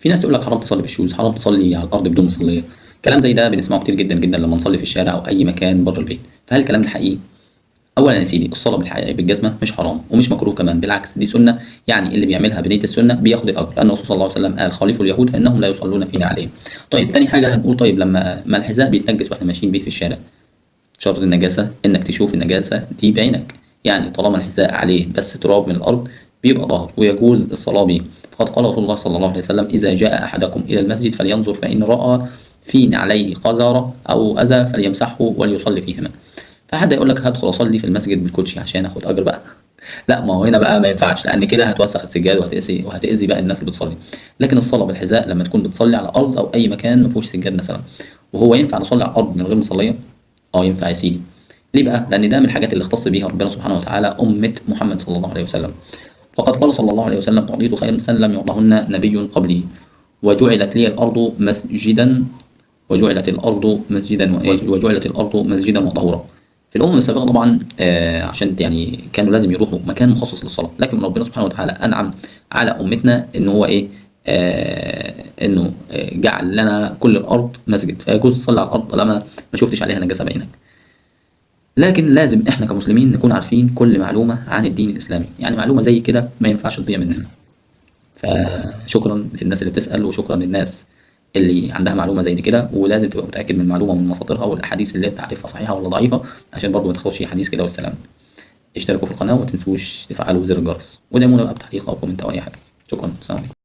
في ناس يقول لك حرام تصلي بالشوز، حرام تصلي على الارض بدون مصليه. كلام زي ده بنسمعه كتير جدا جدا لما نصلي في الشارع او اي مكان بره البيت. فهل الكلام ده حقيقي؟ اولا يا سيدي، الصلاه بالجزمه مش حرام ومش مكروه كمان، بالعكس دي سنه. يعني اللي بيعملها بنيه السنه بياخد الاجر، لان الرسول صلى الله عليه وسلم قال خالفوا اليهود فانهم لا يصلون في نعلهم. طيب تاني حاجه هنقول، طيب لما ما الحذاء بيتنجس واحنا ماشيين بيه في الشارع، شرط النجاسه انك تشوف النجاسه دي بعينك. يعني طالما الحذاء عليه بس تراب من الارض بيبقى طاهر ويجوز الصلاه بيه. فقد قال رسول الله صلى الله عليه وسلم: اذا جاء احدكم الى المسجد فلينظر فان راى في نعليه قذاره او اذى فليمسحه وليصلي فيهما. فحد يقول لك هدخل اصلي في المسجد بالكوتشي عشان اخد اجر بقى؟ لا، ما هو هنا بقى ما ينفعش، لان كده هتوسخ السجاد وهتاذي بقى الناس اللي بتصلي. لكن الصلاه بالحذاء لما تكون بتصلي على ارض او اي مكان ما فيهوش سجاد مثلا. وهو ينفع نصلي على الارض من غير مصليه؟ اه ينفع يا سيدي. ليه بقى؟ لان ده من الحاجات اللي اختص بيها ربنا سبحانه وتعالى امه محمد صلى الله عليه وسلم. فقد قال صلى الله عليه وسلم: اعطيت خمسا لم يعطهن نبي قبلي، وجعلت لي الارض مسجدا، وجعلت الارض مسجدا وطهورا. في الامم السابقه طبعا عشان يعني كانوا لازم يروحوا مكان مخصص للصلاه، لكن ربنا سبحانه وتعالى انعم على امتنا ان هو ايه، انه جعل لنا كل الارض مسجد، فيجوز تصلي على الارض طالما ما شفتش عليها نجاسه بعينك. لكن لازم احنا كمسلمين نكون عارفين كل معلومه عن الدين الاسلامي، يعني معلومه زي كده ما ينفعش تضيع مننا. فشكرا للناس اللي بتسال، وشكرا للناس اللي عندها معلومه زي دي كده. ولازم تبقى متاكد من المعلومه من مصادرها والاحاديث اللي انت عارفها صحيحه ولا ضعيفه، عشان برضو ما تاخدش حديث كده والسلام. اشتركوا في القناه وما تنسوش تفعلوا زر الجرس، ودعمونا بقى بتعليق او كومنت او اي حاجه. شكرا، سلام عليكم.